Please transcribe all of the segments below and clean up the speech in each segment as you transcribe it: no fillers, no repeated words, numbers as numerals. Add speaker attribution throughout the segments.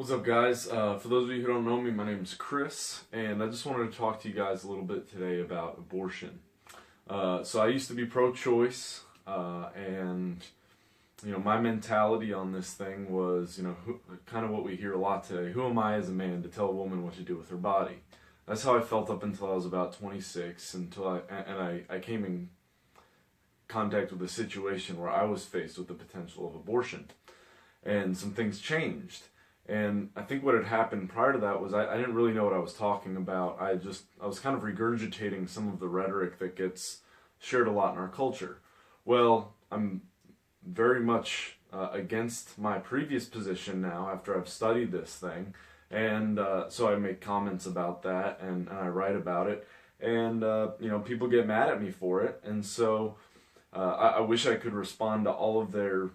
Speaker 1: What's up, guys? For those of you who don't know me, my name is Chris, and I just wanted to talk to you guys a little bit today about abortion. So I used to be pro-choice, and my mentality on this thing was, kind of what we hear a lot today. Who am I as a man to tell a woman what to do with her body? That's how I felt up until I was about 26, until I came in contact with a situation where I was faced with the potential of abortion, and some things changed. And I think what had happened prior to that was I didn't really know what I was talking about. I was kind of regurgitating some of the rhetoric that gets shared a lot in our culture. Well, I'm very much against my previous position now after I've studied this thing. And so I make comments about that and I write about it. And, people get mad at me for it. And so I wish I could respond to all of their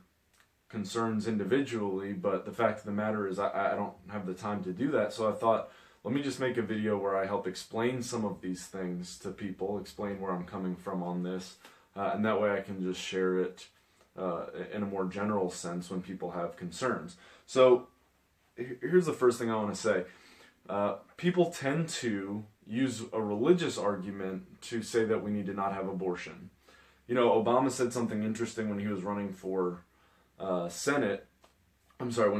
Speaker 1: concerns individually, but the fact of the matter is I don't have the time to do that. So I thought, let me just make a video where I help explain some of these things to people, explain where I'm coming from on this, and that way I can just share it in a more general sense when people have concerns. So here's the first thing I want to say. People tend to use a religious argument to say that we need to not have abortion. Obama said something interesting when he was running for when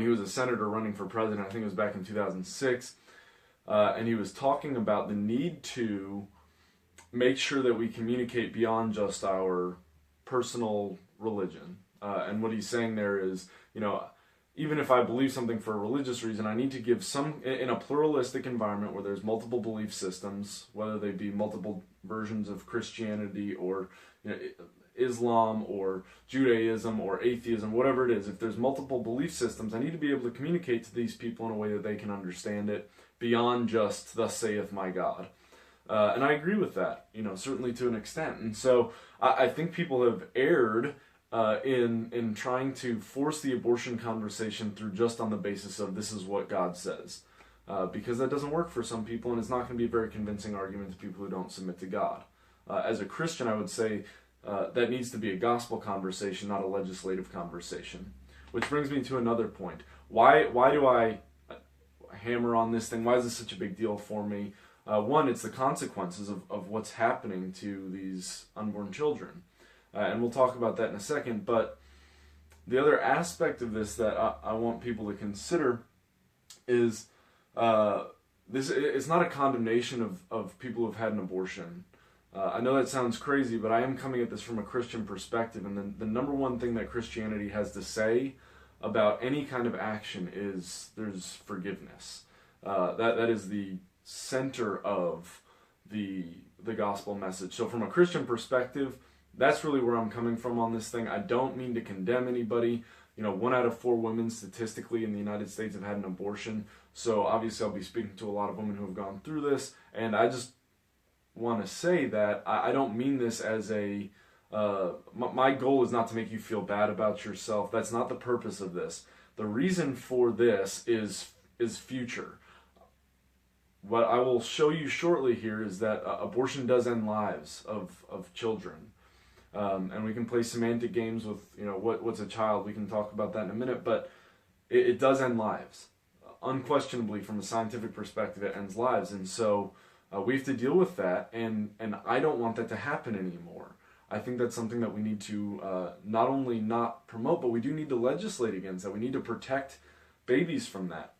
Speaker 1: he was a senator running for president. I think it was back in 2006, and he was talking about the need to make sure that we communicate beyond just our personal religion. And what he's saying there is, even if I believe something for a religious reason, I need to give some, in a pluralistic environment where there's multiple belief systems, whether they be multiple versions of Christianity or Islam or Judaism or atheism, whatever it is, if there's multiple belief systems, I need to be able to communicate to these people in a way that they can understand it beyond just, thus saith my God. And I agree with that, certainly to an extent. And so I think people have erred in trying to force the abortion conversation through just on the basis of this is what God says. Because that doesn't work for some people, and it's not going to be a very convincing argument to people who don't submit to God. As a Christian, I would say that needs to be a gospel conversation, not a legislative conversation. Which brings me to another point. Why do I hammer on this thing? Why is this such a big deal for me? One, it's the consequences of what's happening to these unborn children. And we'll talk about that in a second. But the other aspect of this that I want people to consider is it's not a condemnation of people who've had an abortion. I know that sounds crazy, but I am coming at this from a Christian perspective, and the number one thing that Christianity has to say about any kind of action is there's forgiveness. That is the center of the gospel message. So from a Christian perspective, that's really where I'm coming from on this thing. I don't mean to condemn anybody. 1 out of 4 women statistically in the United States have had an abortion. So obviously I'll be speaking to a lot of women who have gone through this, and I just want to say that I don't mean this as a my goal is not to make you feel bad about yourself. That's not the purpose of this. The reason for this is future. What I will show you shortly here is that abortion does end lives of children, and we can play semantic games with what's a child. We can talk about that in a minute, but it does end lives. Unquestionably, from a scientific perspective, it ends lives, and so we have to deal with that, and I don't want that to happen anymore. I think that's something that we need to not only not promote, but we do need to legislate against that. We need to protect babies from that.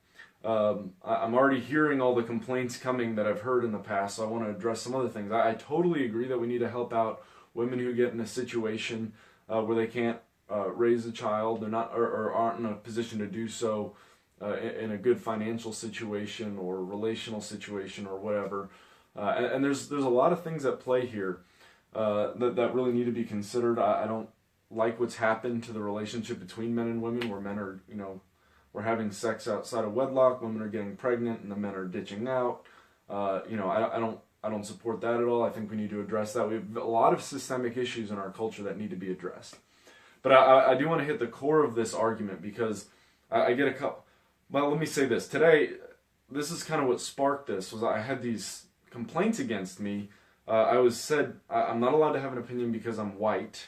Speaker 1: I'm already hearing all the complaints coming that I've heard in the past, so I want to address some other things. I totally agree that we need to help out women who get in a situation where they can't raise a child, they're not or aren't in a position to do so in a good financial situation or relational situation or whatever. And there's a lot of things at play here that really need to be considered. I don't like what's happened to the relationship between men and women, where men are, we're having sex outside of wedlock, women are getting pregnant, and the men are ditching out. I don't support that at all. I think we need to address that. We have a lot of systemic issues in our culture that need to be addressed. But I do want to hit the core of this argument, because I get a couple. Well, let me say this. Today, this is kind of what sparked this, was I had these complaints against me. I was said I'm not allowed to have an opinion because I'm white,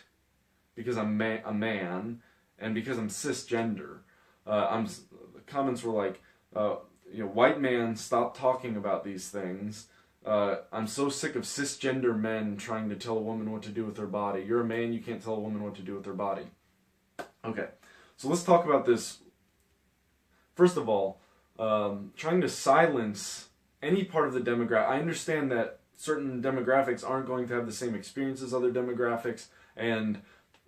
Speaker 1: because I'm a man, and because I'm cisgender. The comments were like, white man, stop talking about these things. I'm so sick of cisgender men trying to tell a woman what to do with her body. You're a man, you can't tell a woman what to do with her body. Okay, so let's talk about this. First of all, trying to silence any part of the demographic. I understand that certain demographics aren't going to have the same experience as other demographics, and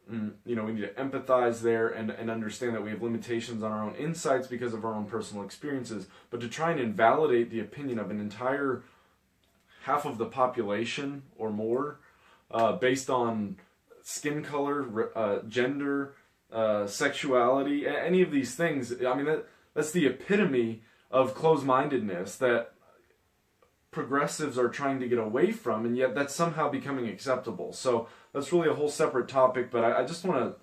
Speaker 1: we need to empathize there and understand that we have limitations on our own insights because of our own personal experiences. But to try and invalidate the opinion of an entire half of the population or more based on skin color, gender, sexuality, any of these things, I mean, that's the epitome of closed-mindedness that progressives are trying to get away from, and yet that's somehow becoming acceptable. So that's really a whole separate topic, but I just want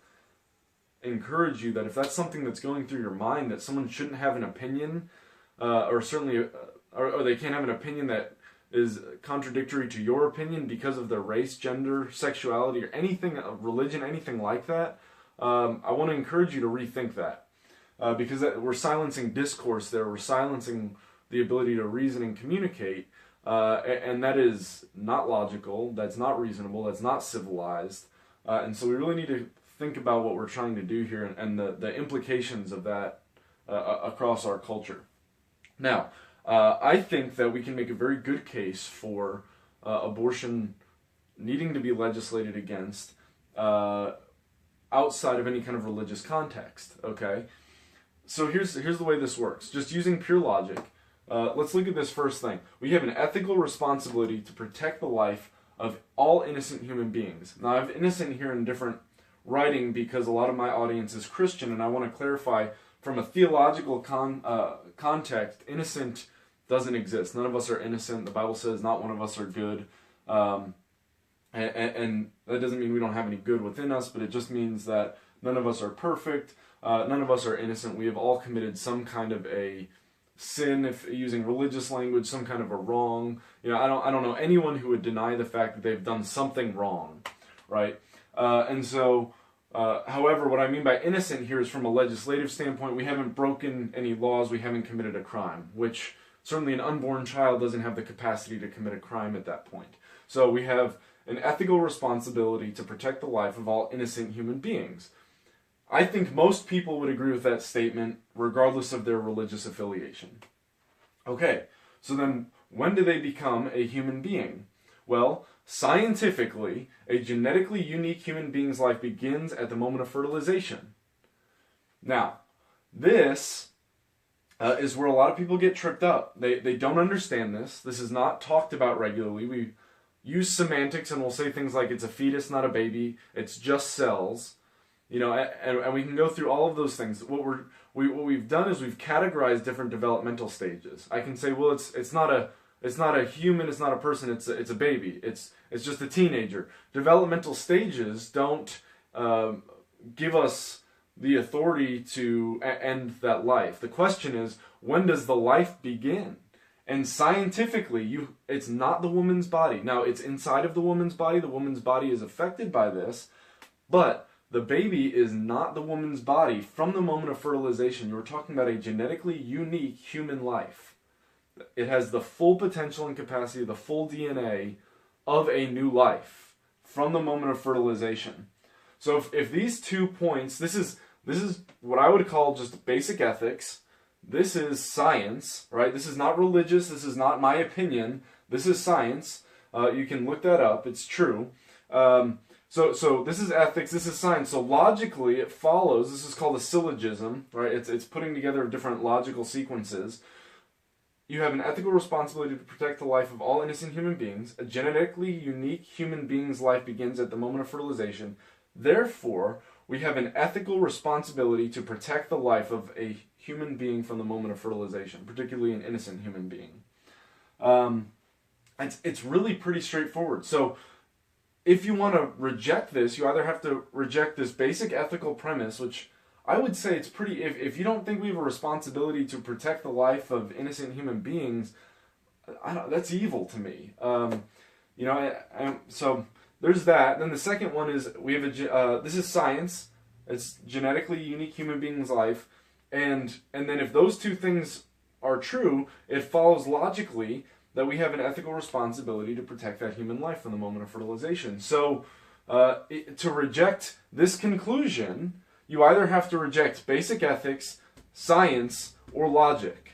Speaker 1: to encourage you that if that's something that's going through your mind, that someone shouldn't have an opinion, or certainly, or they can't have an opinion that is contradictory to your opinion because of their race, gender, sexuality, or anything, religion, anything like that, I want to encourage you to rethink that. Because we're silencing discourse there, we're silencing the ability to reason and communicate, and that is not logical, that's not reasonable, that's not civilized, and so we really need to think about what we're trying to do here and the implications of that across our culture. Now, I think that we can make a very good case for abortion needing to be legislated against outside of any kind of religious context, okay? So here's the way this works. Just using pure logic, let's look at this first thing. We have an ethical responsibility to protect the life of all innocent human beings. Now, I have innocent here in different writing because a lot of my audience is Christian, and I want to clarify from a theological context, innocent doesn't exist. None of us are innocent. The Bible says not one of us are good. And that doesn't mean we don't have any good within us, but it just means that none of us are perfect. None of us are innocent. We have all committed some kind of a sin, if using religious language, some kind of a wrong. I don't know anyone who would deny the fact that they've done something wrong, right? And so, however, what I mean by innocent here is from a legislative standpoint. We haven't broken any laws. We haven't committed a crime, which certainly an unborn child doesn't have the capacity to commit a crime at that point. So we have an ethical responsibility to protect the life of all innocent human beings. I think most people would agree with that statement, regardless of their religious affiliation. Okay, so then when do they become a human being? Well, scientifically, a genetically unique human being's life begins at the moment of fertilization. Now, this is where a lot of people get tripped up. They don't understand this. This is not talked about regularly. We use semantics and we'll say things like it's a fetus, not a baby. It's just cells. And we can go through all of those things. What we've done is we've categorized different developmental stages. I can say, well, it's not a human, it's not a person, it's a baby. It's just a teenager. Developmental stages don't give us the authority to end that life. The question is, when does the life begin? And scientifically, it's not the woman's body. Now, it's inside of the woman's body. The woman's body is affected by this, but the baby is not the woman's body from the moment of fertilization. You're talking about a genetically unique human life. It has the full potential and capacity, the full DNA of a new life from the moment of fertilization. So if these 2 points, this is what I would call just basic ethics. This is science, right? This is not religious. This is not my opinion. This is science. You can look that up. It's true. So this is ethics, this is science. So logically it follows, this is called a syllogism, right? It's putting together different logical sequences. You have an ethical responsibility to protect the life of all innocent human beings. A genetically unique human being's life begins at the moment of fertilization. Therefore, we have an ethical responsibility to protect the life of a human being from the moment of fertilization, particularly an innocent human being. It's really pretty straightforward. So if you want to reject this, you either have to reject this basic ethical premise, which I would say it's pretty, if you don't think we have a responsibility to protect the life of innocent human beings, that's evil to me. So there's that. Then the second one is, we have this is science. It's genetically unique human being's life. And then if those two things are true, it follows logically that we have an ethical responsibility to protect that human life from the moment of fertilization. So to reject this conclusion, you either have to reject basic ethics, science, or logic.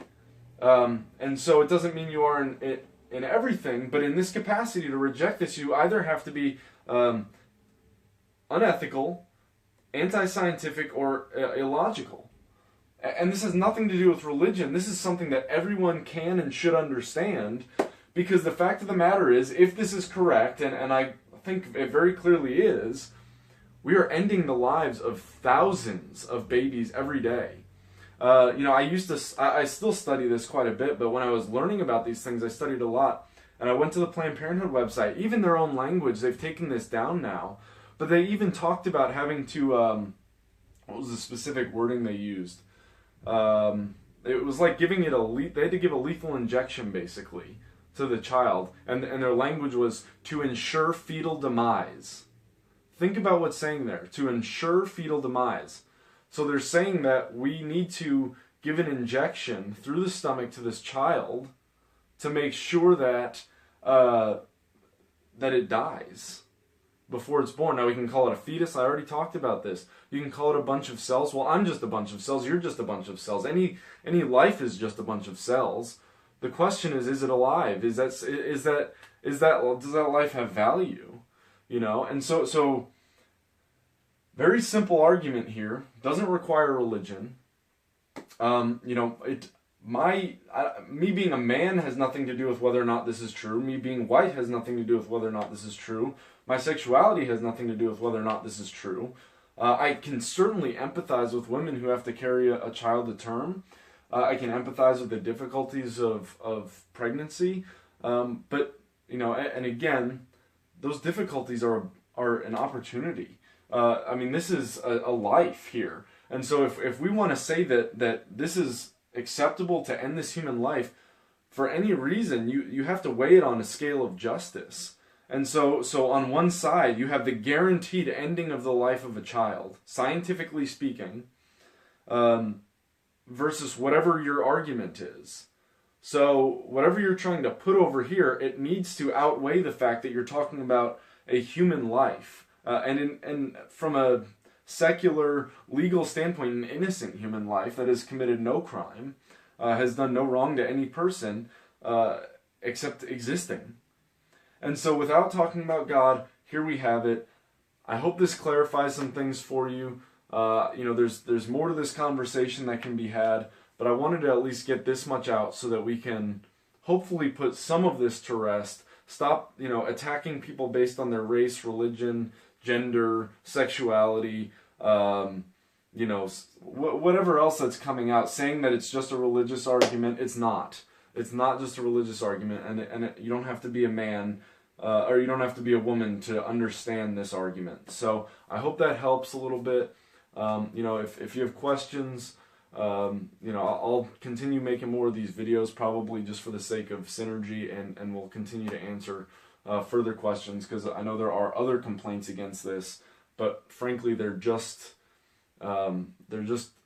Speaker 1: And so it doesn't mean you are in everything, but in this capacity to reject this, you either have to be unethical, anti-scientific, or illogical. And this has nothing to do with religion. This is something that everyone can and should understand, because the fact of the matter is, if this is correct, and I think it very clearly is, we are ending the lives of thousands of babies every day. I still study this quite a bit, but when I was learning about these things, I studied a lot. And I went to the Planned Parenthood website. Even their own language, they've taken this down now. But they even talked about having to, what was the specific wording they used? It was like giving it they had to give a lethal injection, basically, to the child. And their language was to ensure fetal demise. Think about what's saying there, to ensure fetal demise. So they're saying that we need to give an injection through the stomach to this child to make sure that that it dies before it's born. Now we can call it a fetus. I already talked about this. You can call it a bunch of cells. Well, I'm just a bunch of cells. You're just a bunch of cells. Any life is just a bunch of cells. The question is it alive? Does that life have value? You know, and so very simple argument here. Doesn't require religion. Me being a man has nothing to do with whether or not this is true. Me being white has nothing to do with whether or not this is true. My sexuality has nothing to do with whether or not this is true. I can certainly empathize with women who have to carry a child to term. I can empathize with the difficulties of pregnancy. But, and again, those difficulties are an opportunity. This is a life here. And so if we want to say that this is acceptable to end this human life for any reason, you have to weigh it on a scale of justice. And so on one side, you have the guaranteed ending of the life of a child, scientifically speaking, versus whatever your argument is. So whatever you're trying to put over here, it needs to outweigh the fact that you're talking about a human life. And from a secular, legal standpoint, an innocent human life that has committed no crime, has done no wrong to any person except existing. And so without talking about God, here we have it. I hope this clarifies some things for you. There's more to this conversation that can be had, but I wanted to at least get this much out so that we can hopefully put some of this to rest. Stop, attacking people based on their race, religion, gender, sexuality, whatever else that's coming out, saying that it's just a religious argument. It's not. It's not just a religious argument, and you don't have to be a man or you don't have to be a woman to understand this argument. So I hope that helps a little bit. If you have questions, I'll continue making more of these videos, probably just for the sake of synergy, and we'll continue to answer further questions, because I know there are other complaints against this, but frankly they're just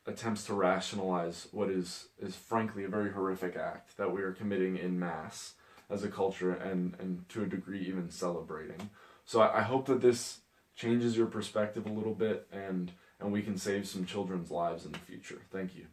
Speaker 1: attempts to rationalize what is frankly a very horrific act that we are committing in mass as a culture, and to a degree even celebrating. So I hope that this changes your perspective a little bit, and we can save some children's lives in the future. Thank you.